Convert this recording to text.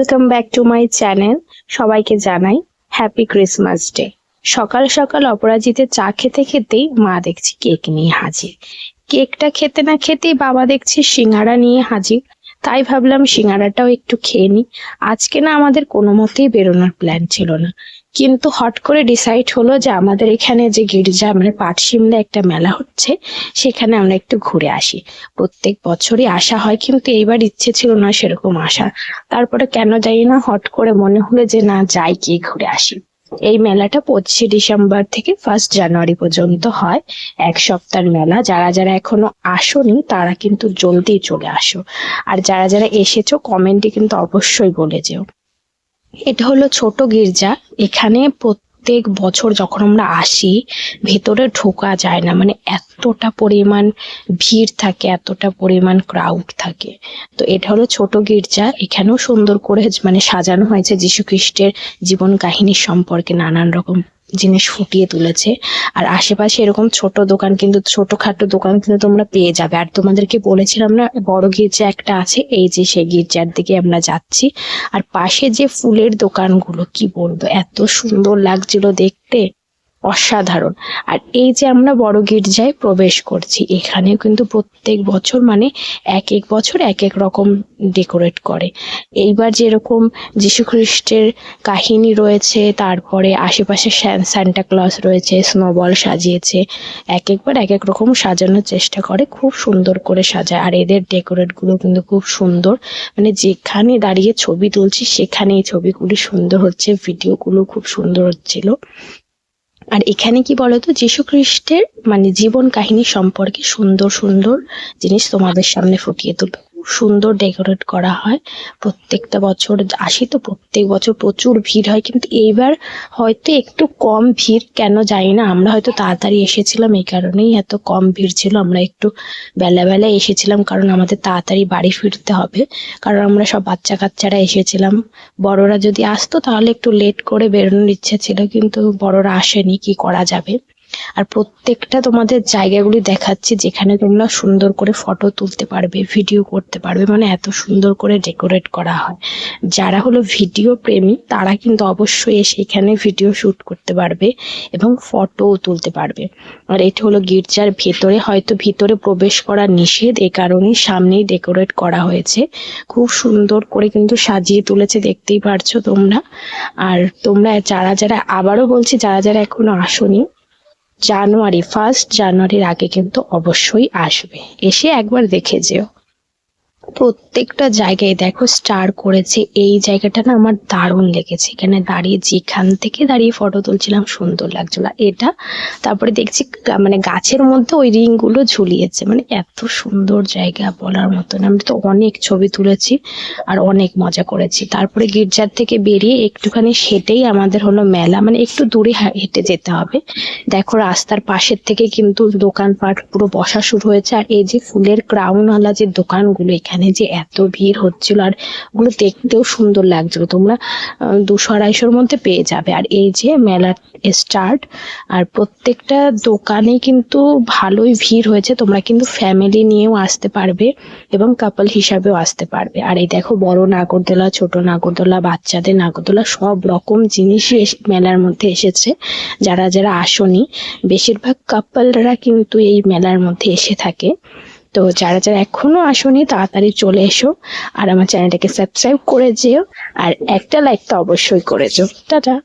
Welcome back to my channel. সবাইকে জানাই happy Christmas day. সকাল সকাল অপরাজিতে চা খেতে খেতেই মা দেখছি কেক নিয়ে হাজির। কেকটা খেতে না খেতেই বাবা দেখছি সিঙ্গারা নিয়ে হাজির। তাই ভাবলাম সিঙ্গারাটাও একটু খেয়ে নিই। আজকে না আমাদের কোনো মতেই বেরোনোর প্ল্যান ছিল না, কিন্তু হট করে ডিসাইড হলো যে আমাদের এখানে যে গির্জা মানে পাটশিমলা একটা মেলা হচ্ছে, সেখানে আমরা একটু ঘুরে আসি। প্রত্যেক বছরই আসা হয়, কিন্তু এইবার ইচ্ছে ছিল না সেরকম আসার। তারপরে কেন জানি না হট করে মনে হলো যে না, যাই গিয়ে ঘুরে আসি। এই মেলাটা 25শে ডিসেম্বর থেকে 1 জানুয়ারি পর্যন্ত হয়। এক সপ্তাহের মেলা। যারা যারা এখনো আসোনি তারা কিন্তু জলদি চলে আসো, আর যারা যারা এসেছো কমেন্টে কিন্তু অবশ্যই বলে যেও। এটা হলো ছোট গির্জা। এখানে প্রত্যেক বছর যখন আমরা আসি ভেতরে ঢোকা যায় না, মানে এতটা পরিমাণ ভিড় থাকে, এতটা পরিমাণ ক্রাউড থাকে। তো এটা হলো ছোট গির্জা। এখানেও সুন্দর করে মানে সাজানো হয়েছে যীশু খ্রিস্টের জীবন কাহিনী সম্পর্কে নানান রকম জিনিস ফুটিয়ে তুলেছে। আর আশেপাশে এরকম ছোট দোকান, কিন্তু ছোটখাটো দোকান কিন্তু তোমরা পেয়ে যাবে। আর তোমাদেরকে বলেছিলাম না বড় গির্জা একটা আছে, এই যে সেই গির্জার দিকে আমরা যাচ্ছি। আর পাশে যে ফুলের দোকানগুলো, কি বলবো, এত সুন্দর লাগছিল দেখতে, অসাধারণ। আর এই যে আমরা বড় গির্জায় প্রবেশ করছি, এখানেও কিন্তু প্রত্যেক বছর মানে এক এক বছর এক এক রকম ডেকোরেট করে। এইবার যেরকম যীশু খ্রিস্টের কাহিনী রয়েছে, তারপরে আশেপাশে সান্টা ক্লজ রয়েছে, স্নোবল সাজিয়েছে, এক একবার এক এক রকম সাজানোর চেষ্টা করে, খুব সুন্দর করে সাজায়। আর এদের ডেকোরেট গুলো কিন্তু খুব সুন্দর, মানে যেখানে দাঁড়িয়ে ছবি তুলছি সেখানেই ছবিগুলি সুন্দর হচ্ছে, ভিডিও গুলো খুব সুন্দর হচ্ছিল। আর এখানে কি বলতো, যীশু খ্রিস্টের মানে জীবন কাহিনী সম্পর্কে সুন্দর সুন্দর জিনিস তোমাদের সামনে ফুটিয়ে তুলবে। সুন্দর ডেকোরেট করা হয়। প্রত্যেকটা বছর আসি তো প্রত্যেক বছর প্রচুর ভিড় হয়, কিন্তু এইবার হয়তো একটু কম ভিড়, কেন জানি না। আমরা হয়তো তাড়াতাড়ি এসেছিলাম, এই কারণেই এত কম ভিড় ছিল। আমরা একটু বেলা এসেছিলাম, কারণ আমাদের তাড়াতাড়ি বাড়ি ফিরতে হবে, কারণ আমরা সব বাচ্চা কাচ্চারা এসেছিলাম। বড়রা যদি আসতো তাহলে একটু লেট করে বেরোনোর ইচ্ছে ছিল, কিন্তু বড়রা আসেনি, কি করা যাবে। আর প্রত্যেকটা তোমাদের জায়গাগুলি দেখাচ্ছি যেখানে তোমরা সুন্দর করে ফটো তুলতে পারবে, ভিডিও করতে পারবে, মানে এত সুন্দর করে ডেকোরেট করা হয়। যারা হলো ভিডিও প্রেমী তারা কিন্তু অবশ্যই এসে এখানে ভিডিও শুট করতে পারবে এবং ফটোও তুলতে পারবে। আর এটা হলো গির্জার ভেতরে, হয়তো ভিতরে প্রবেশ করা নিষেধ, এই কারণেই সামনেই ডেকোরেট করা হয়েছে। খুব সুন্দর করে কিন্তু সাজিয়ে তুলেছে, দেখতেই পারছো তোমরা। আর তোমরা যারা যারা, আবারও বলছি, যারা যারা এখনো আসোনি, 1 জানুয়ারির আগে কিন্তু অবশ্যই আসবে, এসে একবার দেখে যেও। প্রত্যেকটা জায়গায় দেখো স্টার করেছে। এই জায়গাটা না আমার দারুণ লেগেছে, এখানে দাঁড়িয়ে যেখান থেকে দাঁড়িয়ে ফটো তুলছিলাম সুন্দর লাগছিল এটা। তারপরে দেখছি মানে গাছের মধ্যে ওই রিং গুলো ঝুলিয়েছে, মানে এত সুন্দর জায়গা বলার মতন। আমি তো অনেক ছবি তুলেছি আর অনেক মজা করেছি। তারপরে গির্জার থেকে বেরিয়ে একটুখানি হেঁটেই আমাদের হলো মেলা, মানে একটু দূরে হেঁটে যেতে হবে। দেখো রাস্তার পাশের থেকে কিন্তু দোকানপাট পুরো বসা শুরু হয়েছে। আর এই যে ফুলের ক্রাউনওয়ালা যে দোকানগুলো, এখানে যে এত ভিড় হচ্ছিল, আর ওগুলো দেখতেও সুন্দর লাগছিল। তোমরা 200-250-র মধ্যে পেয়ে যাবে। আর এই যে মেলার স্টার্ট, আর প্রত্যেকটা দোকানে কিন্তু ভালোই ভিড় হয়েছে। তোমরা কিন্তু ফ্যামিলি নিয়েও আসতে পারবে এবং কাপল হিসাবেও আসতে পারবে। আর এই দেখো বড় নাগরদোলা, ছোট নাগরদোলা, বাচ্চাদের নাগরদোলা, সব রকম জিনিসই মেলার মধ্যে এসেছে। যারা যারা আসোনি, বেশিরভাগ কাপলরা কিন্তু এই মেলার মধ্যে এসে থাকে। তো যারা যারা এখনো আসোনি তাড়াতাড়ি চলে এসো, আর আমার চ্যানেলটাকে সাবস্ক্রাইব করে যেও, আর একটা লাইক তো অবশ্যই করে যেও। টাটা।